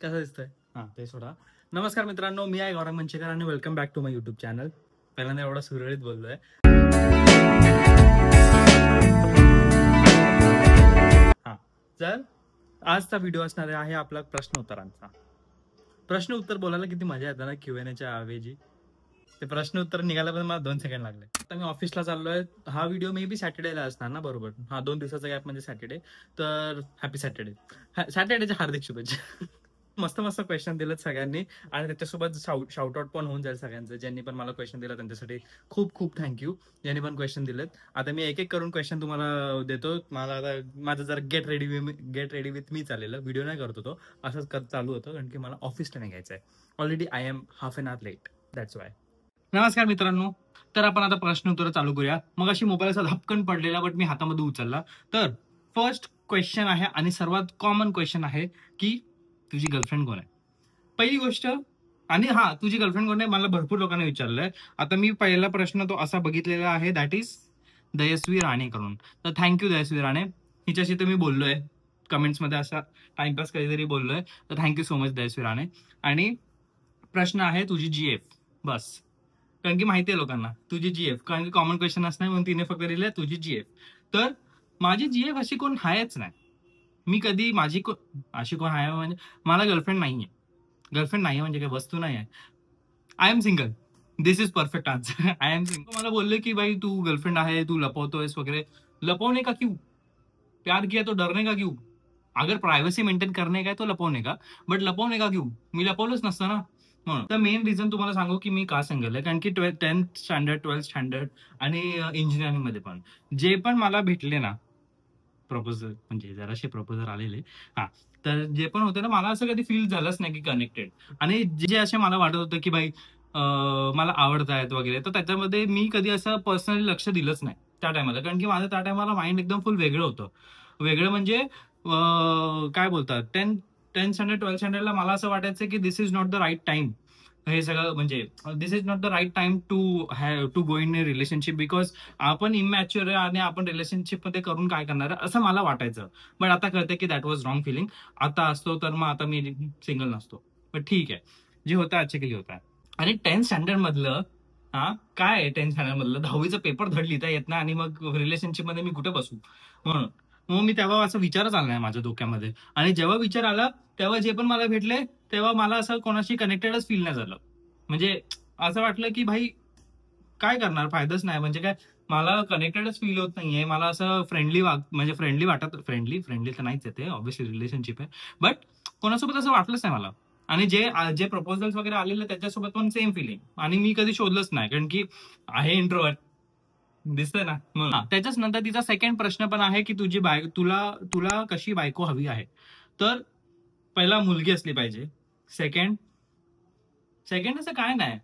कसं दिसतंय? हां, ते सोडा. नमस्कार मित्रांनो, मी आहे गौरव मंचेकर आणि welcome back to my YouTube channel. पहिल्यांदा एवढा सुरळीत बोललोय. हां, तर आजचा व्हिडिओ असणार आहे आपला प्रश्न उत्तरांचा. प्रश्न उत्तर बोलायला किती मजा येते ना Q&Aच्या ऐवजी. ते प्रश्न उत्तर निघायला पण मला 2 सेकंड लागले. आता मी ऑफिसला चाललोय. हा व्हिडिओ मे बी सॅटर्डेला असणार ना, बरोबर. हां, 2 दिवसाचा गॅप म्हणजे सॅटर्डे. तर हॅपी सॅटर्डे. सॅटर्डेच्या हार्दिक शुभेच्छा. मस्त मस्त क्वेश्चन दिलेत सगळ्यांनी आणि त्याच्यासोबत शाउट आउट पण होऊन जाईल सगळ्यांचं. ज्यांनी पण मला क्वेश्चन दिला त्यांच्यासाठी खूप खूप थँक्यू. ज्यांनी पण क्वेश्चन दिलेत. आता मी एक एक करून क्वेश्चन तुम्हाला देतो. मला आता माझं जर गेट रेडी विथ मी चाललेलं व्हिडिओ नाही करतो तो असंच चालू होतं कारण की मला ऑफिसला नाही घ्यायचं आहे. Already I am half an hour late. That's why. नमस्कार मित्रांनो. तर आपण आता प्रश्न उत्तर चालू करूया. मग अशी मोबाईलचा धपकन पडलेला बट मी हातामध्ये उचलला. तर फर्स्ट क्वेश्चन आहे आणि सर्वात कॉमन क्वेश्चन आहे की तुझी गर्लफ्रेंड कोण आहे? पहिली गोष्ट. आणि हा, तुझी गर्लफ्रेंड कोण आहे मला भरपूर लोकांना विचारलंय. आता मी पहिला प्रश्न तो असा बघितलेला आहे, दॅट इज दयस्वी राणे कडून. तर थँक्यू दयस्वी राणे. हिच्याशी तर मी बोललोय कमेंट्समध्ये, असा टाइमपास कधीतरी बोललोय. तर थँक्यू सो मच दयस्वी राणे. आणि प्रश्न आहे तुझी GF. बस. कारण की माहिती आहे लोकांना तुझी GF, कारण की कॉमन क्वेश्चन असणार म्हणून तिने फक्त दिले तुझी GF. तर माझी GF अशी कोण आहेच नाही. मी कधी अशी कोण आहे म्हणजे मला गर्लफ्रेंड नाहीये. गर्लफ्रेंड नाही म्हणजे काय वस्तू नाही आहे. I am single. This is perfect answer. I am single. मला बोलले की भाई तू गर्लफ्रेंड आहे, तू लपवतोयस वगैरे. लपवणे का क्यों? प्यार किया तो डरने का क्यों? अगर प्रायव्हसी मेंटेन करणे का तो लपवणे का, बट लपवणे का क्यों? मी लपवलंच नसतं ना. म्हणून तर मेन रिझन तुम्हाला सांगू की मी का सिंगल आहे, कारण की 10th स्टँडर्ड 12th स्टँडर्ड आणि इंजिनिअरिंग मध्ये पण जे पण मला भेटले ना प्रपोजल, म्हणजे जराशे प्रपोजल आलेले. हा, तर जे पण होते ना मला असं कधी फील झालंच नाही की कनेक्टेड. आणि जे असे मला वाटत होतं की बाई मला आवडत आहेत वगैरे, तर त्याच्यामध्ये मी कधी असं पर्सनली लक्ष दिलंच नाही त्या टायमाला. कारण की माझं त्या टायमाला माइंड एकदम फुल वेगळं होतं. वेगळं म्हणजे काय बोलतात, 10th स्टँडर्ड 12th स्टँडर्डला मला असं वाटायचं की this is not the right time. हे सगळं म्हणजे this is not the right time to go in a relationship, because आपण इमॅच्युअर आहे आणि आपण रिलेशनशिप मध्ये करून काय करणार आहे असं मला वाटायचं. बट आता कळतं की दॅट वॉज रॉंग फिलिंग. आता असतो तर मग आता मी सिंगल नसतो. पण ठीक आहे, जे होतं आजच्या केली होतं. आणि 10th स्टँडर्ड मधलं, हा काय आहे 10th स्टँडर्ड मधलं, 10वीचा पेपर धड लिहिता येत नाही आणि मग रिलेशनशिप मध्ये मी कुठे बसू. म्हणून मग मी तेव्हा असं विचारच आला नाही माझ्या डोक्यामध्ये. आणि जेव्हा विचार आला तेव्हा जे पण मला भेटले तेव्हा मला असं कोणाशी कनेक्टेडच फील नाही झालं. म्हणजे असं वाटलं की भाई काय करणार, फायदाच नाही. म्हणजे काय, मला कनेक्टेडच फील होत नाहीये. मला असं म्हणजे फ्रेंडली फ्रेंडली तर नाहीच येते, ऑब्व्हियसली रिलेशनशिप आहे. बट कोणासोबत असं वाटलंच नाही मला. आणि जे प्रपोजल्स वगैरे आलेले त्याच्यासोबत पण सेम फिलिंग. आणि मी कधी शोधलंच नाही कारण की आहे इंट्रोवर्ट, दिसतंय ना. त्याच्याच नंतर तिचा सेकंड प्रश्न पण आहे की तुला कशी बायको हवी आहे. तर पहिला मुलगी असली पाहिजे. सेकंड असं काय नाही,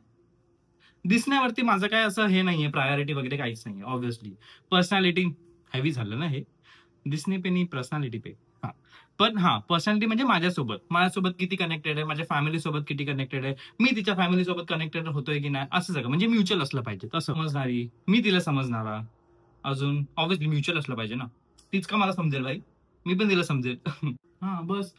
दिसण्यावरती माझं काय असं हे नाहीये, प्रायोरिटी वगैरे काहीच नाहीये. ऑब्व्हियसली पर्सनॅलिटी हेवी झालं ना हे, दिसणे पे नाही पर्सनॅलिटी पे. हा, पण हा पर्सनॅलिटी म्हणजे माझ्यासोबत किती कनेक्टेड आहे, माझ्या फॅमिली सोबत किती कनेक्टेड आहे, मी तिच्या फॅमिली सोबत कनेक्टेड होतोय की नाही, असं सगळं म्हणजे म्युच्युअल असलं पाहिजे. तसं समजणारी, मी तिला समजणारा, अजून ऑब्व्हियसली म्युच्युअल असलं पाहिजे ना. तीच का मला समजेल भाई, मी पण तिला समजेल. हा बस.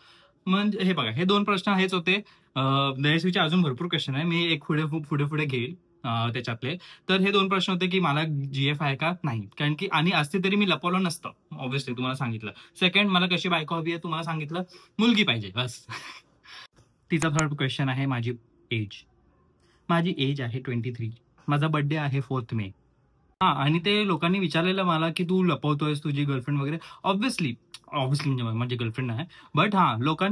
म्हणजे हे बघा, हे 2 प्रश्न हेच होते. दयस्वीचे अजून भरपूर क्वेश्चन आहे, मी एक पुढे पुढे घेईल त्याच्यातले. तर हे 2 प्रश्न होते की मला GF आहे का नाही, कारण की आणि असते तरी मी लपवलं नसतं. ऑब्व्हियसली तुम्हाला सांगितलं. सेकंड, मला कशी बायको हवी आहे तुम्हाला सांगितलं, मुलगी पाहिजे बस. तिचा थर्ड क्वेश्चन आहे माझी एज. माझी एज आहे 23. माझा बर्थडे आहे 4th मे. हा, आणि ते लोकांनी विचारलेलं मला की तू लपवतोयस तुझी गर्लफ्रेंड वगैरे. ऑब्व्हियसली म्हणजे माझी गर्लफ्रेंड आहे. बट हा, लोक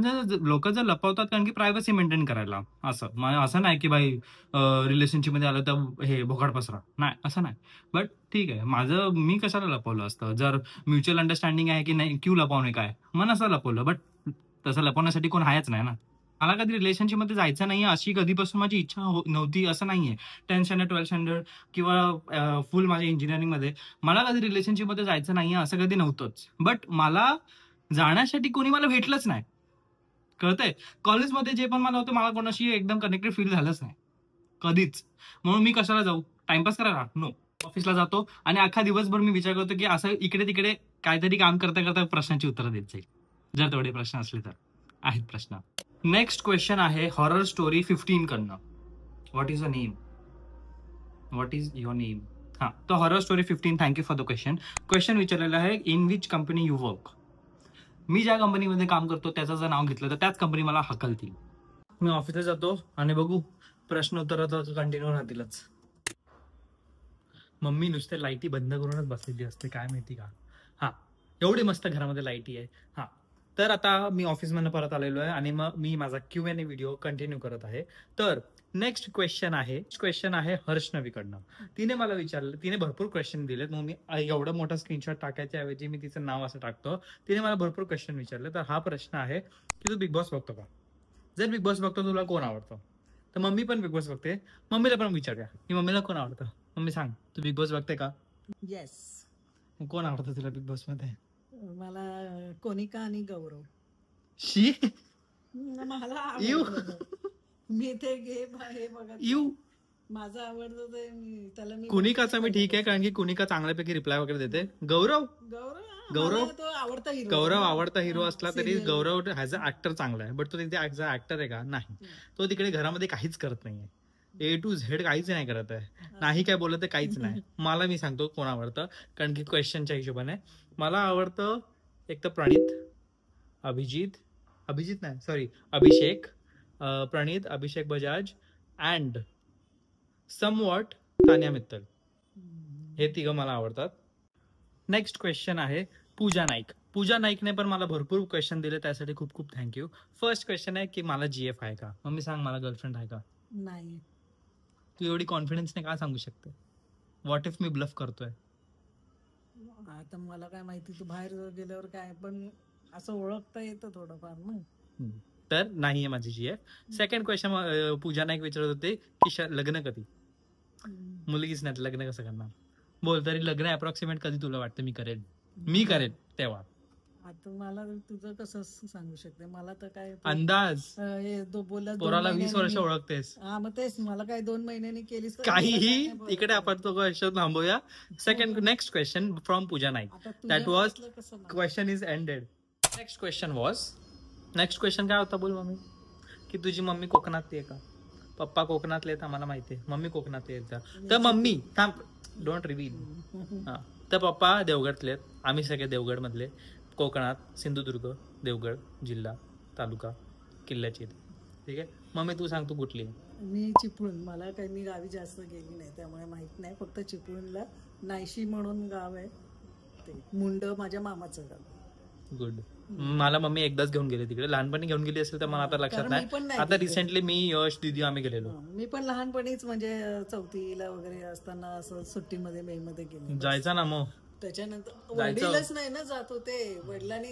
जर लपवतात कारण की प्रायव्हसी मेंटेन करायला. असं नाही की बाई रिलेशनशिप मध्ये आलं तर हे भोकाड पसरा, नाही असं नाही. बट ठीक आहे, मी कशाला लपवलं असतं. जर म्युच्युअल अंडरस्टँडिंग आहे की नाही, क्यू लपवणे काय, मन असं लपवलं. बट तसं लपवण्यासाठी कोण आहेच नाही ना. मला कधी रिलेशनशिप मध्ये जायचं नाहीये अशी कधीपासून माझी इच्छा नव्हती, असं नाहीये. 10th स्टँडर्ड 12th स्टँडर्ड किंवा फुल माझ्या इंजिनिअरिंग मध्ये मला कधी रिलेशनशिप मध्ये जायचं नाहीये असं कधी नव्हतंच. बट मला जाण्यासाठी कोणी मला भेटलंच नाही. कळतंय, कॉलेजमध्ये जे पण मला होतं, मला कोणाशी एकदम कनेक्टेड फील झालंच नाही कधीच. म्हणून मी कशाला जाऊ टाइमपास करायला. नो. ऑफिसला जातो आणि अख्खा दिवसभर मी विचार करतो की असं इकडे तिकडे काहीतरी काम करता करता प्रश्नांची उत्तरं देत जाईल, जर तेवढे प्रश्न असले तर. आहेत प्रश्न. नेक्स्ट क्वेश्चन आहे हॉरर स्टोरी 15 कडनं. What is a name? What is your name? हा, तो horror story 15. Thank you for the question. Question विचारलेला आहे, in which company you work? मी ज्या कंपनीमध्ये काम करतो त्याचं जर नाव घेतलं तर त्याच कंपनी मला हकलतील. मी ऑफिसला जातो आणि बघू प्रश्न उत्तर कंटिन्यू राहतीलच. मम्मी नुसते लाईटी बंद करूनच बसलेली असते, काय माहिती का. हा, एवढी मस्त घरामध्ये लाईटी आहे. हा, तर आता मी ऑफिसमधून परत आलेलो आहे आणि मग मी माझा Q&A व्हिडिओ कंटिन्यू करत आहे. तर नेक्स्ट क्वेश्चन आहे हर्ष नवीकडनं. तिने मला विचारलं, तिने भरपूर क्वेश्चन दिलेत, मग मी एवढं मोठा स्क्रीनशॉट टाकायच्या ऐवजी मी तिचं नाव असं टाकतो. तिने मला भरपूर क्वेश्चन विचारले. तर हा प्रश्न आहे की तू बिग बॉस बघतो का? जर बिग बॉस बघतो तुला कोण आवडतं? तर मम्मी पण बिग बॉस बघते. मम्मीला पण विचारूया की मम्मीला कोण आवडतं. मम्मी सांग, तू बिग बॉस बघते का? येस. कोण आवडतं तुला बिग बॉस मध्ये? मला कोनिका आणि गौरव. शी, मला यू, मी ते हे बघत यू. माझं आवडतं ते त्याला मी कुनिकाचा मी ठीक आहे, कारण की कुनिका चांगल्यापैकी रिप्लाय वगैरे देते. गौरव तो आवडता हिरो. गौरव आवडता हिरो असला तरी गौरव ऍज अ ऍक्टर चांगला आहे, बट तो तिथे ऍज अ ऍक्टर आहे का? नाही. तो तिकडे घरामध्ये काहीच करत नाहीये. A to Z काहीच नाही करत आहे. नाही काय बोलत आहे, काहीच नाही. मला मी सांगतो कोण आवडतं, कारण की क्वेश्चनच्या हिशोबाने मला आवडतं एक तर अभिषेक, प्रणीत, अभिषेक बजाज अँड समवॉट तान्या मित्तल. हे तिघं मला आवडतात. नेक्स्ट क्वेश्चन आहे पूजा नाईकने पण मला भरपूर क्वेश्चन दिले, त्यासाठी खूप खूप थँक्यू. फर्स्ट क्वेश्चन आहे की मला GF आहे का? मम्मी सांग, मला गर्लफ्रेंड आहे का? नाही. तू एवढी कॉन्फिडन्सने का सांगू शकते? व्हॉट इफ मी ब्लफ करतोय? आता मला काय माहिती, तू बाहेर गेल्यावर काय, पण असं ओळखता येतं थोडंफार ना. तर नाहीये माझी GF. सेकंड क्वेश्चन पूजा नाईक विचारत होते की लग्न कधी? मुलगीच नाही, लग्न कसं करणार? बोल, तरी लग्न अप्रॉक्सिमेट कधी तुला वाटतं मी करेन तेव्हा? आता मला तुझं कसं सांगू शकते, मला तर काय अंदाज. पोराला 20 वर्ष ओळखतेस. हा, मग तेच, मला काय 2 महिन्यांनी केलीस काहीही. इकडे आपण तो क्वेश्चन थांबूया. Next question from Pooja Naik. That was question is ended. Next question काय होता बोल मम्मी? की तुझी मम्मी कोकणातली आहे का? पप्पा कोकणातले आहेत आम्हाला माहिती आहे, मम्मी कोकणातली आहेत का? तर मम्मी थांब, डोंट रिव्हील. हा, तर पप्पा देवगडतले आहेत, आम्ही सगळे देवगड मधले. कोकणात सिंधुदुर्ग, देवगड जिल्हा, तालुका, किल्ल्याची. ठीक आहे. मम्मी तू सांग, तू कुठली? मी चिपळूण. मला काही, मी गावी जास्त गेली नाही त्यामुळे माहित नाही. फक्त चिपळूणला नायशी म्हणून गाव आहे, ते मुंड माझ्या मामाचं गाव. गुड. मला मम्मी एकदाच घेऊन गेली तिकडे, लहानपणी घेऊन गेली असेल तर मला आता लक्षात नाही. आता रिसेंटली मी, यश, दीदी आम्ही गेलेलो. मी पण लहानपणीच, म्हणजे 4थीला वगैरे असताना असं सुट्टीमध्ये मे मध्ये गेलो. जायचा ना मग. त्याच्यानंतर वडीलच नाही ना जात होते. वडिलांनी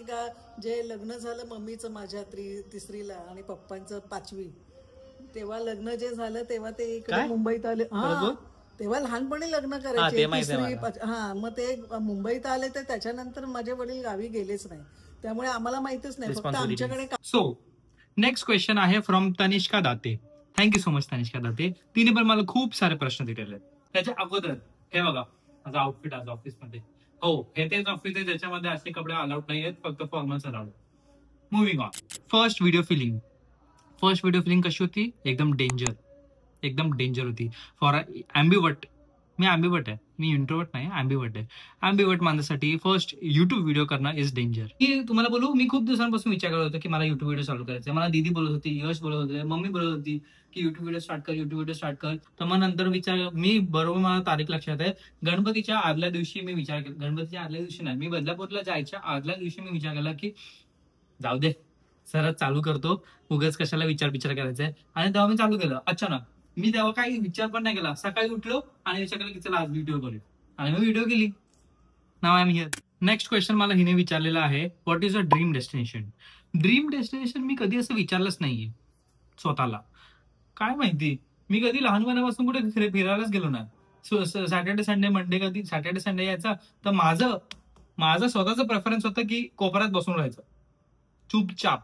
जे लग्न झालं मम्मीचं माझ्या 3रीला आणि पप्पांचं 5वी, तेव्हा लग्न जे झालं तेव्हा ते इकडे मुंबईत आले. तेव्हा लहानपणी लग्न करायचे. हा, मग ते मुंबईत आले, तर त्याच्यानंतर माझे वडील गावी गेलेच नाही, त्यामुळे आम्हाला माहितच नाही. फक्त आमच्याकडे. सो नेक्स्ट क्वेश्चन आहे from Tanishka Date. Thank you so much Tanishka Date. तिने पण मला खूप सारे प्रश्न दिलेले आहेत. त्याच्या अगोदर हे बघा, माझा आउटफिट आज ऑफिसमध्ये. हो, हे तेच ऑफिस आहे ज्याच्यामध्ये असे कपडे अलाउड नाही आहेत, फक्त formals allowed. Moving on. First video feeling कशी होती? एकदम डेंजर होती. फॉर ॲम्बिवर्ट, मी ॲम्बिवर्ट आहे, मी इंट्रोवर्ट नाही, ॲम्बिवर्ट आहे. ॲम्बिवर्ट माणसासाठी फर्स्ट युट्यूब व्हिडिओ करणं इज डेंजर. की तुम्हाला बोलू, मी खूप दिवसांपासून विचार करत होतो की मला युट्यूब व्हिडिओ चालू करायचा. मला दीदी बोलत होती, यश बोलत होते, मम्मी बोलत होती की युट्यूब व्हिडिओ स्टार्ट कर. तर मग नंतर मी बरोबर, मला तारीख लक्षात आहे, गणपतीच्या आदल्या दिवशी मी विचार केला. गणपतीच्या आदल्या दिवशी नाही, मी बदलापूरला जायच्या आदल्या दिवशी मी विचार केला की जाऊ दे, सरच चालू करतो, उगाच कशाला विचार करायचा आहे. आणि तेव्हा मी चालू केलं. अचानक मी तेव्हा काही विचार पण नाही केला. सकाळी उठलो आणि विचार केला की चला आज व्हिडिओ करू, आणि मी व्हिडिओ केली. नाव I am here. Next question मला हिने विचारलेला आहे, what is a dream destination? मी कधी असं विचारलंच नाहीये स्वतःला. काय माहिती, मी कधी लहानपणापासून कुठे फिरायलाच गेलो ना. सॅटर्डे संडे यायचा, तर माझं स्वतःचं प्रेफरन्स होतं की कोपऱ्यात बसून राहायचं चुपचाप,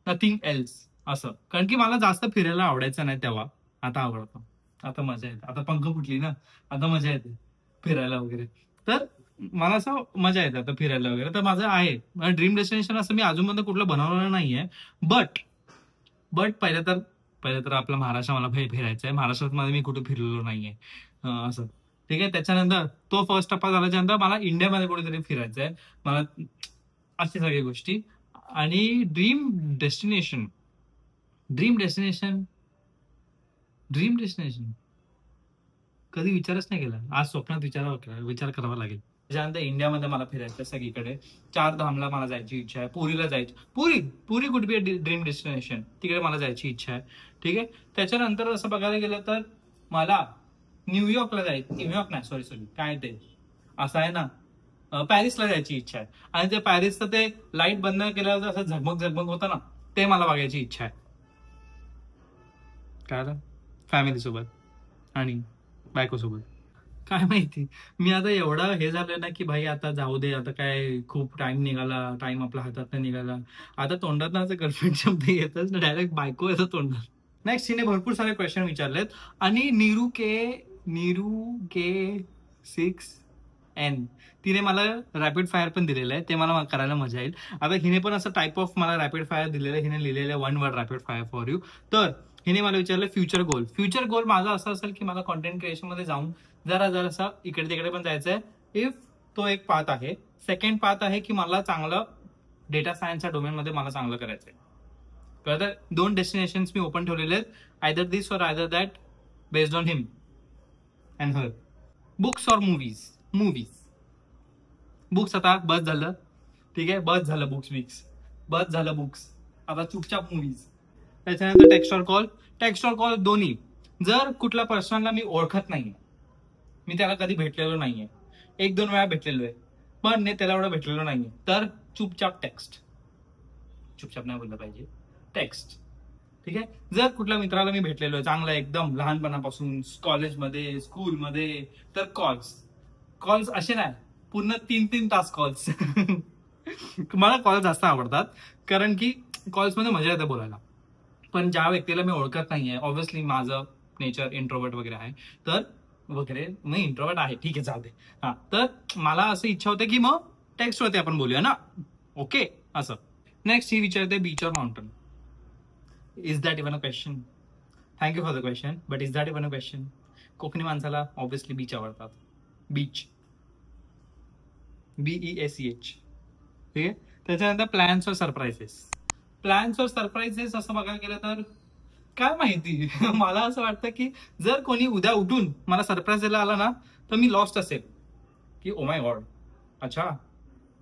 नथिंग एल्स असं. कारण की मला जास्त फिरायला आवडायचं नाही तेव्हा. आता आवडतं, आता मजा येते. आता पंख फुटली ना, आता मजा येते फिरायला वगैरे. तर मला असं मजा येते आता फिरायला वगैरे. तर माझं आहे ड्रीम डेस्टिनेशन, असं मी अजूनपर्यंत कुठलं बनवलेलं नाहीये. बट बट पहिलं तर आपला महाराष्ट्र मला फिरायचा आहे. महाराष्ट्रात मध्ये मी कुठे फिरलेलो नाहीये असं. ठीक आहे. त्याच्यानंतर तो फर्स्ट टप्पा झाल्याच्यानंतर मला इंडियामध्ये कुठेतरी फिरायचं आहे. मला अशा सगळ्या गोष्टी. आणि ड्रीम डेस्टिनेशन कधी विचारच नाही केला. आज स्वप्नात विचार करावा लागेल. त्याच्यानंतर इंडियामध्ये मला फिरायचं सगळीकडे. 4 धामला मला जायची इच्छा आहे. पुरीला जायची. पुरी कुड बी ड्रीम डेस्टिनेशन. तिकडे मला जायची इच्छा आहे. ठीक आहे. त्याच्यानंतर असं बघायला गेलं तर मला न्यूयॉर्कला जायचं. न्यूयॉर्क नाही, सॉरी काय ते असं आहे ना, पॅरिसला जायची इच्छा आहे. आणि ते पॅरिसचं ते लाईट बंद केल्यावर असं झगमग होतं ना, ते मला बघायची इच्छा आहे. काय फॅमिली सोबत आणि बायकोसोबत. काय माहिती, मी आता एवढा हे झालं ना की भाई आता जाऊ दे, आता काय खूप टाइम आपल्या हातात निघाला. आता तोंडात ना गर्लफ्रेंड शब्द येतच ना, डायरेक्ट बायको येतं तोंडात. नेक्स्ट तिने भरपूर सारे क्वेश्चन विचारलेत. आणि नीरू के 6N तिने मला रॅपिड फायर पण दिलेलं आहे. ते मला करायला मजा येईल. आता हिने पण असं टाईप ऑफ मला रॅपिड फायर दिलेलं आहे. हिने लिहिलेलं 1 word rapid fire for you. तर हिने मला विचारलं फ्युचर गोल माझा असं असेल की मला कॉन्टेंट क्रिएशन मध्ये जाऊन जरासा इकडे तिकडे पण जायचंय. इफ तो एक पाथ आहे. सेकंड पाथ आहे की मला चांगलं डेटा सायन्सच्या डोमेन मध्ये मला चांगलं करायचंय. कळतं. 2 डेस्टिनेशन्स मी ओपन ठेवलेले आहेत. आयदर दिस और either that based on him and her. Books और मूवीज. बुक्स आता बस झालं. ठीक आहे, बस झालं बुक्स. आता चुपचाप मूवीज. त्याच्यानंतर टेक्स्ट और कॉल दोन्ही. जर कुठल्या पर्सनला मी ओळखत नाहीये, मी त्याला कधी भेटलेलो नाहीये, 1-2 वेळा भेटलेलो आहे पण त्याला एवढं भेटलेलो नाहीये, तर चुपचाप नाही बोललं पाहिजे, टेक्स्ट. ठीक आहे. जर कुठल्या मित्राला मी भेटलेलो आहे चांगला एकदम लहानपणापासून कॉलेजमध्ये स्कूलमध्ये, तर कॉल्स असे नाही पूर्ण 3-3 तास कॉल्स. मला कॉल जास्त आवडतात कारण की कॉल्समध्ये मजा येते बोलायला. पण ज्या व्यक्तीला मी ओळखत नाहीये, ऑब्व्हियसली माझं नेचर इंट्रोवर्ट वगैरे आहे, तर मी इंट्रोवर्ट आहे, ठीक आहे, जाऊ दे. हा, तर मला असं इच्छा होते की मग टेक्स्टवरती आपण बोलूया ना. ओके, असं. नेक्स्ट ही विचारते बीच और mountain. Is that even a question? Thank you for the question, but is that even a question? Konkani माणसाला ऑब्व्हियसली बीच आवडतात. Beach, BEACH. ठीक आहे. त्याच्यानंतर प्लॅन्स और सरप्राइजेस असं बघायला गेलं तर काय माहिती. मला असं वाटतं की जर कोणी उद्या उठून मला सरप्राईज द्यायला आला ना, तर मी लॉस्ट असेल की ओ माय गॉड, अच्छा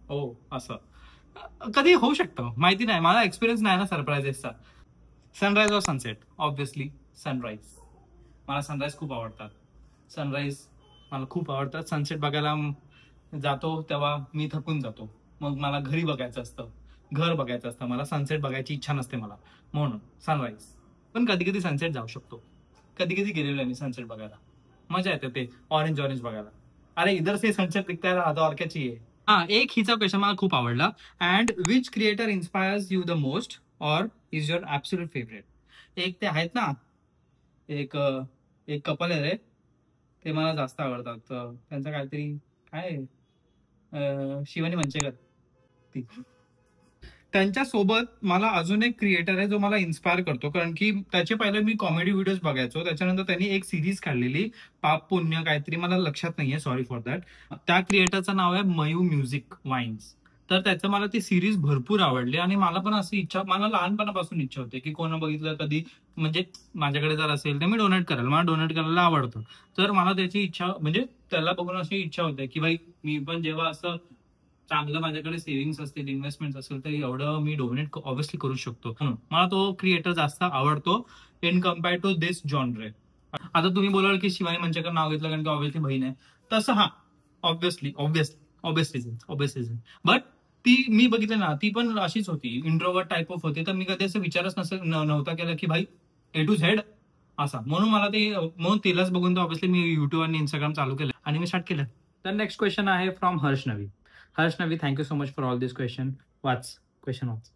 ओ, असं कधी होऊ शकतं माहिती नाही. मला एक्सपिरियन्स नाही ना सरप्राइजेसचा. सनराईज और सनसेट? Obviously sunrise. मला सनराईज खूप आवडतात. सनसेट बघायला जातो तेव्हा मी थकून जातो, मग मला घर बघायचं असतं. मला सनसेट बघायची इच्छा नसते मला, म्हणून सनराईज. पण कधी कधी सनसेट जाऊ शकतो. कधी गेलेलो आहे मी सनसेट बघायला. मजा येते ते ऑरेंज बघायला. अरे इधर से सनसेट दिखता है, आता और क्या चाहिए. हा, एक हिचा क्वेश्चन मला खूप आवडला. And which creator inspires you the most और इज युअर ऍब्सोल्यूट फेवरेट? एक ते आहेत ना, एक कपल आहे रे, ते मला जास्त आवडतात. त्यांचं काहीतरी काय, शिवानी मंचेकर. त्यांच्या सोबत मला अजून एक क्रिएटर आहे जो मला इन्स्पायर करतो, कारण की त्याचे पहिले मी कॉमेडी व्हिडिओज बघायचो. त्याच्यानंतर त्यांनी एक सिरीज काढलेली, पाप पुण्य काहीतरी, मला लक्षात नाहीये, सॉरी फॉर दॅट. त्या क्रिएटरचं नाव आहे मयू म्युझिक वाईन्स. तर त्याचं मला ती सिरीज भरपूर आवडली आणि मला पण अशी इच्छा, मला लहानपणापासून इच्छा होते की कोण बघितलं कधी, म्हणजे माझ्याकडे जर असेल तर मी डोनेट करेल. मला डोनेट करायला आवडतं. तर मला त्याची इच्छा, म्हणजे त्याला बघून अशी इच्छा होते की भाई मी पण जेव्हा असं चांगलं माझ्याकडे सेव्हिंग्स असतील, इन्व्हेस्टमेंट असेल, तर एवढं मी डोनेट ऑब्व्हियसली करू शकतो. म्हणून मला तो क्रिएटर जास्त आवडतो in compare to this genre. आता तुम्ही बोलाल की शिवानी मंचेकर नाव घेतलं कारण की ऑब्व्हियसली बहीण आहे, तसं हा ऑब्व्हियसली बट ती मी बघितलं ना, ती पण अशीच होती, इंट्रोवर्ट टाईप ऑफ होती. तर मी कधी असं विचारच नव्हता केला की भाई A to Z असा. म्हणून तिलाच बघून तर ऑब्व्हियसली मी युट्यूब आणि इंस्टाग्राम चालू केलं आणि मी स्टार्ट केलं. तर नेक्स्ट क्वेश्चन आहे from Harsh Navi. Thank you so much for all this question. Question वाच.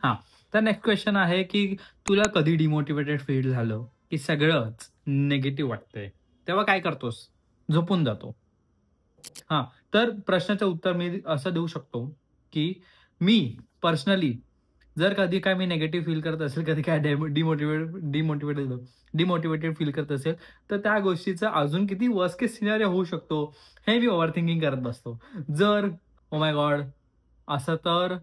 हा, तर नेक्स्ट क्वेश्चन आहे की तुला कधी डिमोटिवेटेड फील झालं की सगळंच निगेटिव्ह वाटतंय, तेव्हा काय करतोस? झोपून जातो. हा, तर प्रश्नाचं उत्तर मी असं देऊ शकतो की मी पर्सनली जर कधी काय मी नेगेटिव्ह फील करत असेल, कधी काय डिमोटिवेटेड फील करत असेल, तर त्या गोष्टीचा अजून किती वर्स्ट केस सिनारिओ होऊ शकतो हे मी ओव्हर थिंकिंग करत बसतो. जर ओ माय गॉड असं तर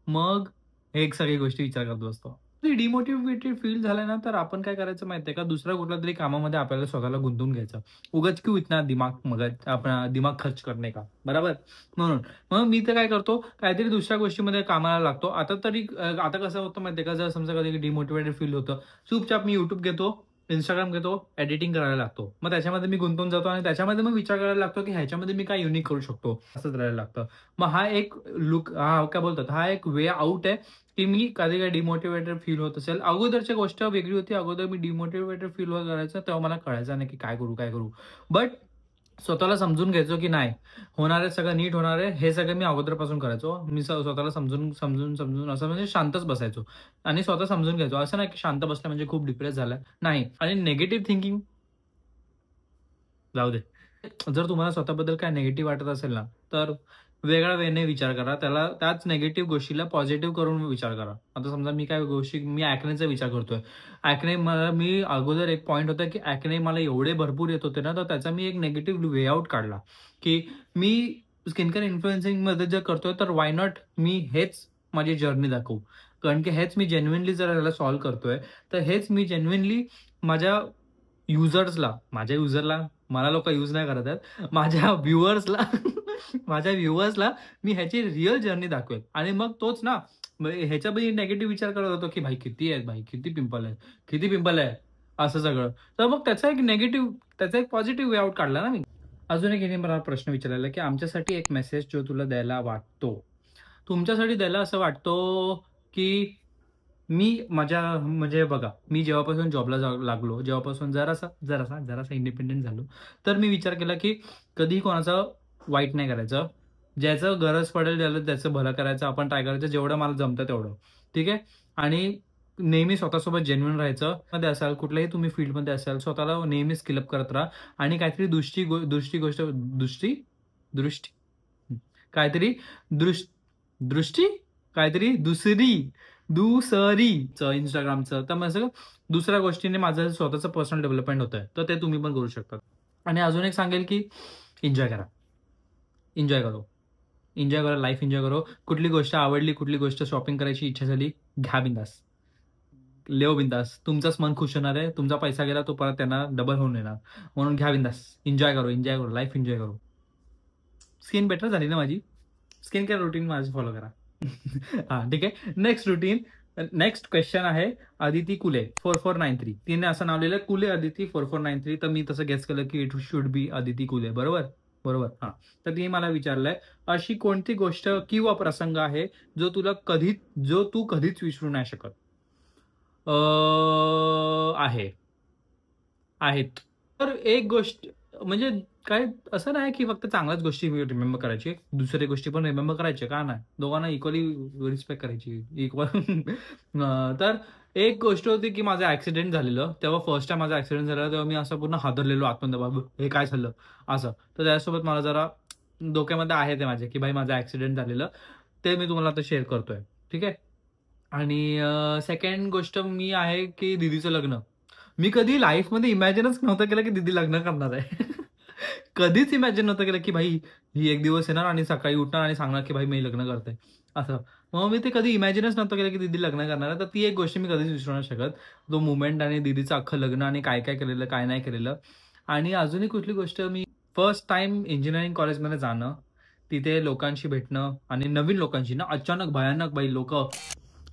मग हे सगळी गोष्टी विचार करत बसतो. डिमोटिवेटेड फील झालं ना, तर आपण काय करायचं माहितीये का, दुसऱ्या कुठल्यातरी कामामध्ये आपल्याला स्वतःला गुंतवून घ्यायचं. उगाच क्यों इतना दिमाग खर्च करणे का, बरोबर? म्हणून मग मी तर काय करतो, काहीतरी दुसऱ्या गोष्टीमध्ये कामाला लागतो. आता कसं होतं माहितीये का, जर समजा कधी डिमोटिवेटेड फील होतं, चुपचाप मी YouTube घेतो, Instagram घेतो, एडिटिंग करायला लागतो. मग त्याच्यामध्ये मी गुंतून जातो आणि त्याच्यामध्ये मग विचार करायला लागतो, की ह्याच्यामध्ये मी काय युनिक करू शकतो, असंच राहायला लागतं. मग हा एक काय बोलतात, हा एक वे आउट आहे, की मी कधी काही डिमोटिवेटेड फील होत असेल. अगोदरची गोष्ट वेगळी होती. अगोदर मी डिमोटिवेटेड फील करायचं, तेव्हा मला कळायचं नाही, की काय करू? बट स्वतःला समजून घ्यायचो, की नाही होणार आहे, सगळं नीट होणार आहे. हे सगळं मी अगोदरपासून करायचो. मी स्वतःला समजून असं म्हणजे शांतच बसायचो आणि स्वतः समजून घ्यायचो. असं नाही, की शांत बसलं म्हणजे खूप डिप्रेस झालाय. नाही. आणि निगेटिव्ह थिंकिंग जाऊ दे. जर तुम्हाला स्वतःबद्दल काय निगेटिव्ह वाटत असेल ना, तर वेगळ्या वेने विचार करा. त्याच निगेटिव्ह गोष्टीला पॉझिटिव्ह करून विचार करा. आता समजा मी ॲक्नेचा विचार करतोय. मी अगोदर एक पॉइंट होता, की ॲक्ने मला एवढे भरपूर येत होते ना, तर त्याचा मी एक निगेटिव्ह वे आउट काढला, की मी स्किन केअर इन्फ्लुएन्सिंगमध्ये जर करतोय, तर व्हाय नॉट मी हेच माझी जर्नी दाखवू. कारण की हेच मी जेन्युइनली जर ह्याला सॉल्व्ह करतोय, तर हेच मी जेन्युइनली माझ्या माझ्या युजरला मला लोकं यूज नाही करत आहेत. माझ्या व्ह्युअर्सला मी ह्याची रिअल जर्नी दाखवेल आणि मग तोच ना ह्याच्यामध्ये निगेटिव्ह विचार करत होतो, की भाई किती आहेत भाई, किती पिंपल आहे, असं सगळं. तर मग त्याचा एक पॉझिटिव्ह वे आउट काढला ना मी. अजून एक हिने मला प्रश्न विचारलेला, की आमच्यासाठी एक मेसेज जो तुला द्यायला वाटतो. तुमच्यासाठी द्यायला असं वाटतो, की म्हणजे बघा, मी जेव्हापासून जॉबला लागलो, जेव्हापासून जरासा इंडिपेंडंट झालो, तर मी विचार केला, की कधीही कोणाचं वाईट नाही करायचं. ज्याचं गरज पडेल त्याचं भलं करायचं, आपण ट्राय करायचं जेवढं मला जमतं तेवढं. ठीक आहे? आणि नेहमी स्वतःसोबत जेन्युइन राहायचं. मध्ये असाल, कुठल्याही तुम्ही फील्डमध्ये असाल, स्वतःला नेहमी स्किल अप करत राहा आणि काहीतरी दृष्टी काहीतरी दृष्टी काहीतरी दुसरीचं Instagramचं, तर मग दुसऱ्या गोष्टीने माझं स्वतःचं पर्सनल डेव्हलपमेंट होतंय. तर ते तुम्ही पण करू शकता. आणि अजून एक सांगेल, की एन्जॉय करा. एन्जॉय करो. एन्जॉय करा, लाईफ एन्जॉय करो. कुठली गोष्ट आवडली, कुठली गोष्ट शॉपिंग करायची इच्छा झाली, घ्या बिंदास. लेव बिंदास. तुमचंच मन खुश होणार आहे. तुमचा पैसा गेला तो परत त्यांना डबल होऊन येणार. म्हणून घ्या बिंदास. एन्जॉय करो. लाईफ एन्जॉय करो. स्किन बेटर झाली ना माझी? स्किन केअर रुटीन माझं फॉलो करा. हां, ठीक आहे. नेक्स्ट क्वेश्चन आहे अदिती कुले 4493. तिने असं नाव लिहिलं कुले अदिती 4493. तर मी तसं गेस केलं, की इट शुड बी अदिती कुले. बरोबर? हां. तर तिने मला विचारलंय, अशी कोणती गोष्ट किंवा प्रसंग आहे जो तू कधीच विसरू नाही शकत? आहेत. तर एक गोष्ट म्हणजे काय असं नाही, की फक्त चांगल्याच गोष्टी रिमेंबर करायची. दुसऱ्या गोष्टी पण रिमेंबर करायच्या. का नाही? दोघांना इक्वली रिस्पेक्ट करायची. तर एक गोष्ट होती, की माझं ॲक्सिडेंट झालेलं. तेव्हा फर्स्ट टाईम माझा ॲक्सिडेंट झालेला, तेव्हा मी असं पूर्ण हादरलेलो आतमध्ये, बाबा हे काय झालं? असं. तर त्याच्यासोबत मला जरा डोक्यामध्ये आहे ते माझ्या, की भाई माझं ॲक्सिडेंट झालेलं. ते मी तुम्हाला आता शेअर करतोय. ठीक आहे? आणि सेकंड गोष्ट आहे, की दीदीचं लग्न. मी कधी लाईफमध्ये इमॅजिनच नव्हतं केलं, की दीदी लग्न करणार आहे. कधीच इमॅजिन नव्हतं केलं, की भाई ही एक दिवस येणार आणि सकाळी उठणार आणि सांगणार, की भाई मी लग्न करते असं. मग मी ते कधी इमॅजिनच नव्हतं केलं, की दीदी लग्न करणार आहे. तर ती एक गोष्ट मी कधीच विसरू नाही शकत. तो मोमेंट आणि दीदीचं अख्खं लग्न आणि काय-काय केलेलं, काय नाही केलेलं. आणि अजूनही कुठली गोष्ट, मी फर्स्ट टाईम इंजिनिअरिंग कॉलेजमध्ये जाणं, तिथे लोकांशी भेटणं आणि नवीन लोकांशी ना अचानक भयानक बाई लोकं.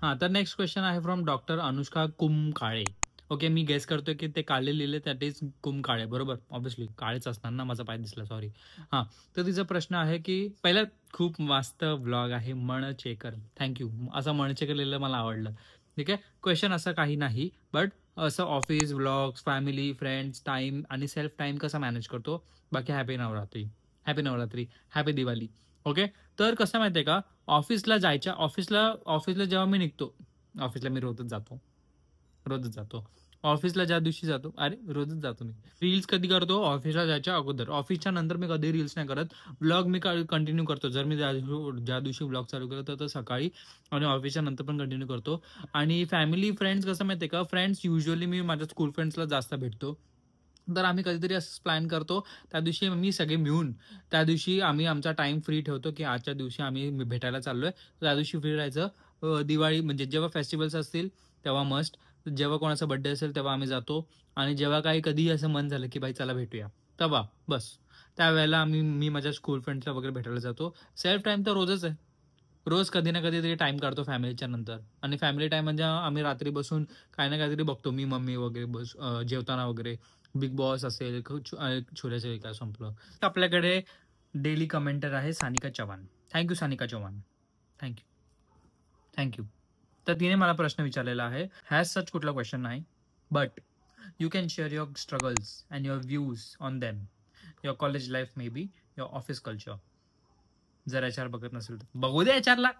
हां, तर नेक्स्ट क्वेश्चन आहे from doctor Anushka Kumkale. Okay, मी गेस करतोय, की ते काळे लिहिले दॅट इज कुमकाळे. बरोबर? ऑब्व्हियसली काळेच असणार ना, माझा पाय दिसला, सॉरी. हां, तर तिचा प्रश्न आहे, की पहिला खूप मस्त व्लॉग आहे मणचेकर. थँक असं मणचेकर लिहिलं मला आवडलं. ठीक आहे. क्वेश्चन असं काही नाही, बट असं office, vlogs, family, friends, time आणि सेल्फ टाईम कसा मॅनेज करतो? बाकी happy Navratri, happy Diwali. Okay. तर कसं माहिती आहे का, ऑफिसला जेव्हा मी निघतो, ऑफिसला मी रोजच जातो. ऑफिसला ज्या दिवशी जातो, अरे रोजच जातो मी. रील्स कधी करतो? ऑफिसला जायच्या अगोदर. ऑफिसच्या नंतर मी कधी रील्स नाही करत. व्लॉग मी कंटिन्यू करतो. जर मी ज्या दिवशी व्लॉग चालू केलं तर सकाळी आणि ऑफिसच्या नंतर पण कंटिन्यू करतो. आणि फॅमिली फ्रेंड्स कसं माहिती आहे का, फ्रेंड्स युजली मी माझ्या स्कूल फ्रेंड्सला जास्त भेटतो. तर आम्ही कधीतरी असं प्लॅन करतो, त्या दिवशी मी सगळे मिळून त्या दिवशी आम्ही आमचा टाइम फ्री ठेवतो की आजच्या दिवशी आम्ही भेटायला चाललोय. त्या दिवशी फ्री राहायचं. दिवाळी म्हणजे जेव्हा फेस्टिवल्स असतील तेव्हा मस्ट, जेव्हा कोणाचा बर्थडे असेल तेव्हा आम्ही जातो. आणि जेव्हा काही कधी असं मन झालं की बाई चला भेटूया तेव्हा बस, त्यावेळेला मी माझ्या स्कूल फ्रेंड्सला वगैरे भेटायला जातो. सेल्फ टाइम तर रोजच आहे. रोज कधी ना कधीतरी टाइम काढतो फॅमिलीच्या नंतर. आणि फॅमिली टाइम म्हणजे आम्ही रात्री बसून काही ना काहीतरी बघतो, मी मम्मी वगैरे जेवताना वगैरे. बिग बॉस असेल, छोल्याचे काय संपलं. आपल्याकडे डेली कमेंटर आहे सानिका चव्हाण. Thank you Sanika Chavan, thank you. तर तिने मला प्रश्न विचारलेला आहे. हॅज सच कुठला क्वेश्चन नाही, but you can share your struggles and your views on them, your college life may be, your office culture. जर HR बघत नसेल तर बघू दे, HRला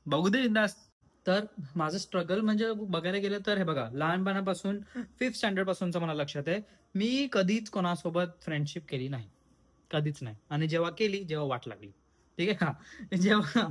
बघू दे बिंदास. तर माझं स्ट्रगल म्हणजे बघायला गेलं तर हे बघा, लहानपणापासून 5th स्टँडर्ड पासूनचं मला लक्षात आहे, मी कधीच कोणासोबत फ्रेंडशिप केली नाही, कधीच नाही. आणि जेव्हा केली जेव्हा वाट लागली, ठीक आहे का, जेव्हा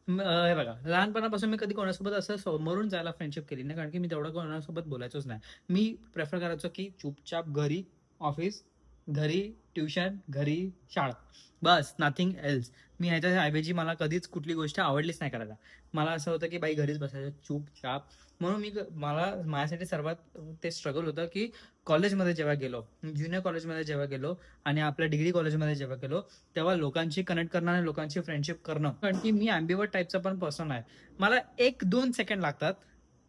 हे बघा, लहानपणापासून मी कधी कोणासोबत असं समोरून जायला फ्रेंडशिप केली नाही, कारण की मी तेवढं कोणासोबत बोलायचोच नाही. मी प्रेफर करायचो की चुपचाप घरी ऑफिस, घरी ट्युशन, घरी शाळा, बस, नथिंग एल्स. मी ह्याच्या ऐवजी मला कधीच कुठली गोष्ट आवडलीच नाही करायला. मला असं होतं की बाई घरीच बसायचं चुपचाप. म्हणून मला माझ्यासाठी सर्वात ते स्ट्रगल होतं की कॉलेजमध्ये जेव्हा गेलो, ज्युनियर कॉलेजमध्ये जेव्हा गेलो आणि आपल्या डिग्री कॉलेजमध्ये जेव्हा गेलो, तेव्हा लोकांशी कनेक्ट करणं आणि लोकांशी फ्रेंडशिप करणं. कारण की मी ॲम्बिवर्ट टाईपचा पण पर्सन आहे. मला 1-2 सेकंड लागतात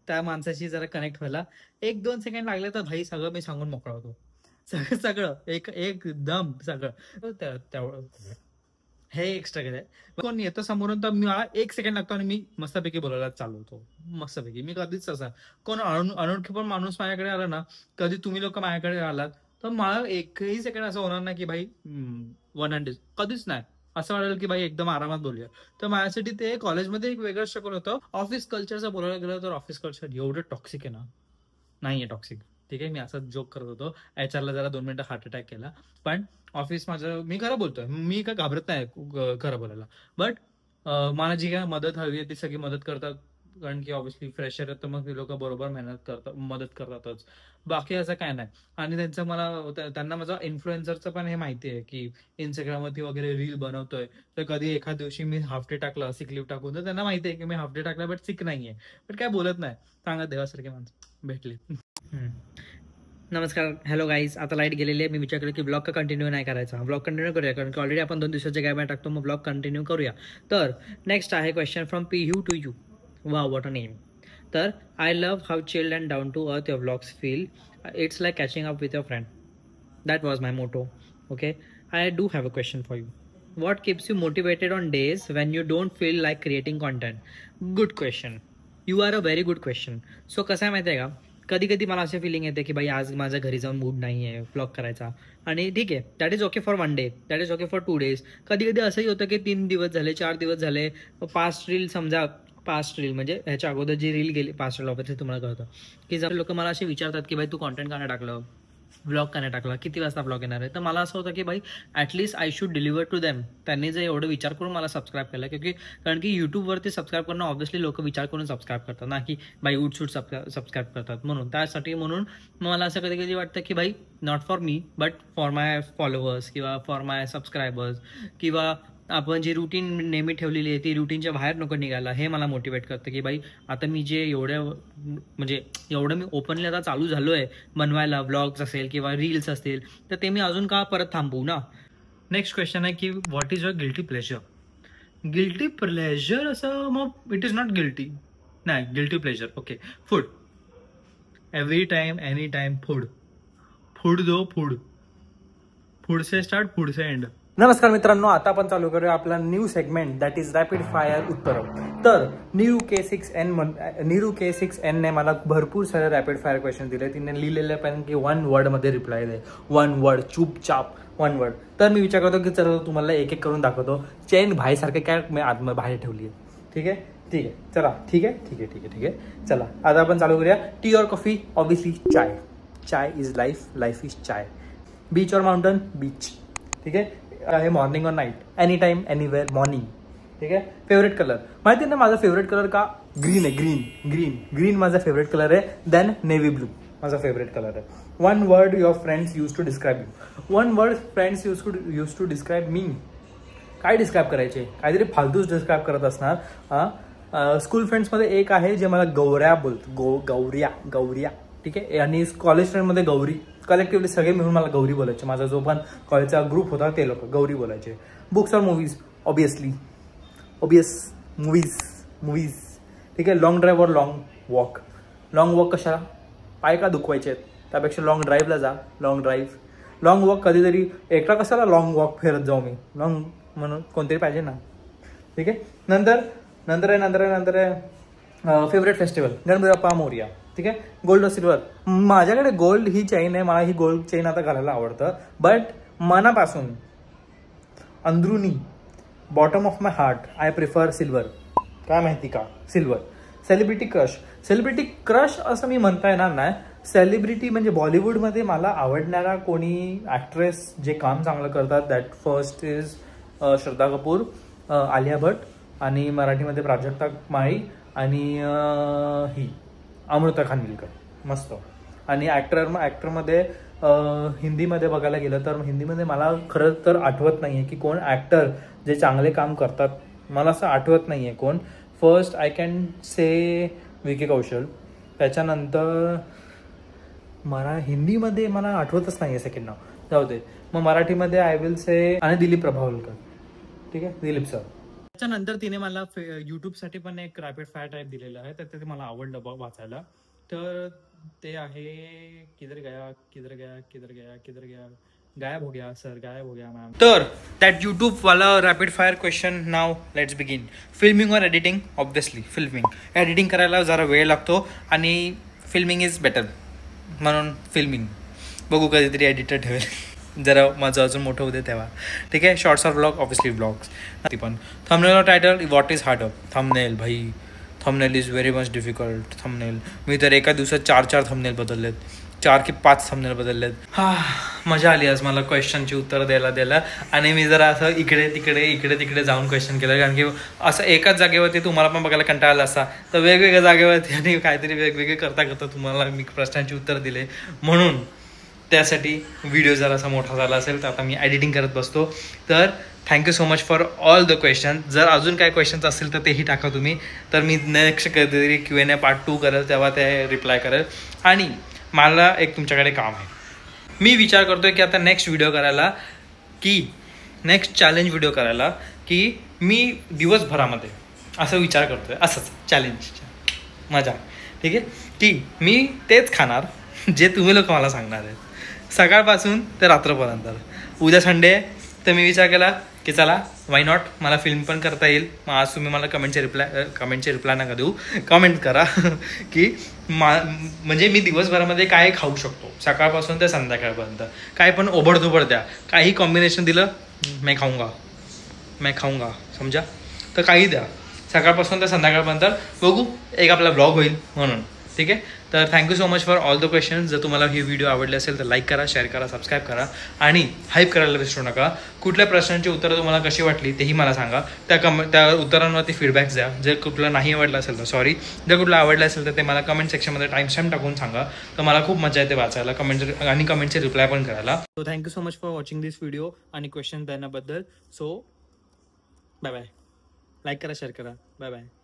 त्या माणसाशी जरा कनेक्ट व्हायला. 1-2 सेकंड लागले तर भाई सगळं मी सांगून मोकळा होतो. सगळं एकदम सगळं. हे एक स्ट्रगल आहे. कोण येतं समोरून तर मला 1 सेकंड लागतो आणि मी मस्तपैकी बोलायला चालू होतो. मस्तपैकी मी कधीच असा कोण अनोळखी पण माणूस माझ्याकडे आला ना, कधी तुम्ही लोक माझ्याकडे आलात तर मला 1ही सेकंड असं होणार नाही की भाई 100, कधीच नाही. असं वाटेल की भाई एकदम आरामात बोलूया. तर माझ्यासाठी ते कॉलेजमध्ये एक वेगळं स्ट्रगल होतं. ऑफिस कल्चरचं बोलायला गेलं तर ऑफिस कल्चर एवढं टॉक्सिक आहे ना, नाहीये टॉक्सिक, ठीक आहे. मी असं जोक करत होतो, HRला जरा 2 मिनिटं हार्ट अटॅक केला. पण ऑफिस माझं, मी खरं बोलतोय, मी काय घाबरत नाही खरं बोलायला. बट मला जी काय मदत हवी आहे ती सगळी मदत करतात, कारण की ऑब्व्हियसली फ्रेशर आहे तर मग ते लोक बरोबर मदत करतातच. बाकी असं काय नाही. आणि त्यांना माझा इन्फ्लुएन्सरचं पण हे माहिती आहे की इंस्टाग्रामवरती वगैरे रील बनवतोय, तर कधी एखाद दिवशी मी हाफ डे टाकला, सिक लिव्ह टाकून, तर त्यांना माहिती आहे की मी हाफ डे टाकला बट सिक नाहीये. बट काय बोलत नाही. सांगा, देवासारखे माणसं भेटले. नमस्कार, हॅलो गाईज. आता लाईट गेलेली आहे. मी विचार केला की ब्लॉग का कंटिन्यू नाही करायचा, ब्लॉग कंटिन्यू करूया, कारण की ऑलरेडी आपण 2 दिवसाच्या गॅप टाकतो, मग ब्लॉग कंटिन्यू करूया. तर नेक्स्ट आहे question from PU to you. वा, वॉट अ नेम. तर I love how chilled and down to earth your blogs feel. It's like catching up with your friend. That was my motto. Okay, I do have a question for you. What keeps you motivated on days when you don't feel like creating content? Good question. You are a very good question. So कसं आहे माहिती आहे का, कधी कधी मला असे feeling येते की भाई आज माझ्या घरी जाऊन मूड नाही आहे व्लॉग करायचा, आणि ठीक आहे, that is okay for 1 day, that is okay for 2 days. कधी कधी असंही होतं की 3 दिवस झाले, 4 दिवस झाले, पास्ट रील समजा, पास्ट रील म्हणजे ह्याच्या अगोदर जी रील गेली पास्ट रील ऑफिस, तुम्हाला कळतं की जर लोक मला असे विचारतात की भाई तू कॉन्टेंट का नाही टाकलं, व्लॉग का नाही टाकला, किती वाजता व्लॉग येणार आहे, तर मला असं होतं की भाई at least I should deliver to them. त्यांनी जर एवढं विचार करून मला सबस्क्राईब केलं, कारण की यूट्यूबवरती सबस्क्राईब करणं ऑब्व्हियसली लोक विचार करून सबस्क्राईब करतात ना, की बाई उठसूट सबस्क्राईब करतात. म्हणून मला असं कधी कधी वाटतं की भाई not for me but for my followers किंवा फॉर माय सबस्क्रायबर्स, किंवा आपण जी रुटीन नेहमी ठेवलेली आहे ती रुटीनच्या बाहेर नको निघायला, हे मला मोटिवेट करतं की बाई आता मी जे एवढं मी ओपनली आता चालू झालो आहे बनवायला, व्लॉग्स असेल किंवा रील्स असतील, तर ते मी अजून का परत थांबवू ना. नेक्स्ट क्वेश्चन आहे की what is your guilty pleasure. Guilty pleasure असं मग इट इज नॉट गिल्टी, नाही, guilty pleasure. Okay, food. Every time any time food से स्टार्ट, फूड से एंड. नमस्कार मित्रांनो, आता आपण चालू करूया आपला new segment, that is rapid fire उत्तर. तर नीरू K6N ने मला भरपूर सारे रॅपिड फायर क्वेश्चन दिले. तिने लिहिलेले पण की 1 वर्डमध्ये रिप्लाय दे, 1 वर्ड, चुपचाप 1 वर्ड. तर मी विचार करतो की चला तुम्हाला एक एक करून दाखवतो. चेन भाईसारखे काय मी बाहेर ठेवली आहे, ठीक आहे. ठीक आहे चला, ठीक आहे. चला आता आपण चालू करूया. टी और coffee? Obviously chai. Chai is life, life is chai. Beach और माउंटन? बीच. ठीक आहे. मॉर्निंग और night? Any time anywhere morning. ठीक आहे. Favourite colour? माहिती आहे ना माझा फेवरेट कलर का? ग्रीन आहे. ग्रीन माझा फेवरेट कलर आहे. देन नेव्ही ब्लू माझा फेवरेट कलर आहे. One word your friends use to describe you? One word friends use to describe me? काय डिस्क्राईब करायचे? काहीतरी फालतूच डिस्क्राईब करत असणार. स्कूल फ्रेंड्समध्ये एक आहे जे मला गौऱ्या बोलतो. गौऱ्या. ठीक आहे. आणि कॉलेज फ्रेंडमध्ये गौरी. कलेक्टिव्हली सगळे मिळून मला गौरी बोलायचे. माझा जो पण कॉलेजचा ग्रुप होता ते लोक गौरी बोलायचे. बुक्स और मूवीज? Obvious movies. ठीक आहे. लॉंग ड्राईव्ह और लॉंग वॉक? लॉंग वॉक कशाला? पाय का दुखवायचे आहेत? त्यापेक्षा लॉंग ड्राईव्हला जा. Long drive. लॉंग वॉक कधीतरी एकटा कशाला लॉंग वॉक फिरत जाऊ मी? लॉंग म्हणून कोणतरी पाहिजे ना. ठीक आहे. नंतर आहे फेवरेट फेस्टिवल? गणपती बाप्पा मोरया. ठीक आहे. गोल्ड और सिल्वर? माझ्याकडे गोल्ड ही चेन आहे. मला ही गोल्ड चेन आता घालायला आवडतं. बट मनापासून अंदरुनी bottom of my heart I prefer silver. काय माहिती का? सिल्वर. सेलिब्रिटी क्रश असं मी म्हणता येणार नाही. सेलिब्रिटी म्हणजे बॉलिवूडमध्ये मला आवडणारा कोणी ॲक्ट्रेस जे काम चांगलं करतात that first is Shraddha Kapoor, Alia Bhatt आणि मराठीमध्ये प्राजक्ता माळी आणि ही अमृता खानविलकर. मस्त. आणि ॲक्टरमध्ये हिंदीमध्ये बघायला गेलं तर हिंदीमध्ये मला खरं तर आठवत नाही आहे की कोण ॲक्टर जे चांगले काम करतात. मला असं आठवत नाही आहे कोण. First I can say Vicky Kaushal. त्याच्यानंतर हिंदीमध्ये मला आठवतच नाही आहे सेकंड नाव. जाऊ दे. मग मराठीमध्ये आय विल से आणि दिलीप प्रभावलकर. ठीक आहे. दिलीप सर. त्याच्यानंतर तिने मला यूट्यूबसाठी पण एक रॅपिड फायर टाईप दिलेलं आहे तर ते मला आवडलं वाचायला. तर ते आहे किधर गया गायब हो गया सर, गायब हो गया मॅम. तर दॅट यूट्यूब वाला rapid fire question. Now let's begin. Filming और एडिटिंग? Obviously filming. एडिटिंग करायला जरा वेळ लागतो आणि फिल्मिंग इज बेटर म्हणून फिल्मिंग. बघू कधीतरी एडिटर ठेवेल जरा माझं अजून मोठं होते तेव्हा. ठीक आहे. Shorts or vlog? Obviously vlogs. ती पण. थंबनेल और title? What is hard? Thumbnail भाई. Thumbnail is very much difficult. Thumbnail मी तर एका दिवसात 4 थंबनेल बदललेत. 4 की 5 थंबनेल बदललेत. मजा आली आज मला क्वेश्चनची उत्तर द्यायला. आणि मी जरा असं इकडे तिकडे जाऊन क्वेश्चन केलं कारण की असं एकाच जागेवरती तुम्हाला पण बघायला कंटाळला असता तर वेगवेगळ्या जागेवरती आणि काहीतरी वेगवेगळे करता तुम्हाला मी प्रश्नांची उत्तर दिले. म्हणून त्यासाठी व्हिडिओ जरा असा मोठा झाला असेल तर आता मी एडिटिंग करत बसतो. तर thank you so much for all the question. जर अजून काय क्वेश्चन्स असतील तर तेही टाका तुम्ही. तर मी नेक्स्ट कधीतरी Q&A पार्ट 2 करेल तेव्हा ते रिप्लाय करेल. आणि मला एक तुमच्याकडे काम आहे. मी विचार करतोय की आता नेक्स्ट चॅलेंज व्हिडिओ करायला की मी दिवसभरामध्ये असं विचार करतोय. असंच चॅलेंज मजा. ठीक आहे. की मी तेच खाणार जे तुम्ही लोक मला सांगणार आहेत सकाळपासून ते रात्रपर्यंत. उद्या संडे तर मी विचार केला की चला वाय नॉट, मला फिल्म पण करता येईल. मग आज तुम्ही मला कमेंटचे रिप्लाय नका देऊ, कमेंट करा की म्हणजे मी दिवसभरामध्ये काय खाऊ शकतो सकाळपासून ते संध्याकाळपर्यंत. काय पण ओबडधोबड द्या. काही कॉम्बिनेशन दिलं मैं खाऊंगा समजा. तर काही द्या सकाळपासून ते संध्याकाळपर्यंत. बघू एक आपला ब्लॉग होईल म्हणून. ठीक आहे. तर thank you so much for all the questions. जर तुम्हाला ही व्हिडिओ आवडली असेल तर लाईक करा, शेअर करा, सबस्क्राईब करा आणि हाईप करायला विसरू नका. कुठल्या प्रश्नांची उत्तरं तुम्हाला कशी वाटली तेही मला सांगा. त्या उत्तरांवरती फीडबॅक्स द्या. जर कुठलं नाही आवडलं असेल तर सॉरी. जर कुठलं आवडलं असेल तर ते मला कमेंट सेक्शनमध्ये टाईमस्टॅम्प टाकून सांगा. तर मला खूप मजा येते वाचायला कमेंटचे रिप्लाय पण करायला. So thank you so much for watching this video आणि क्वेश्चन देण्याबद्दल. So bye bye. लाईक करा, शेअर करा. Bye bye.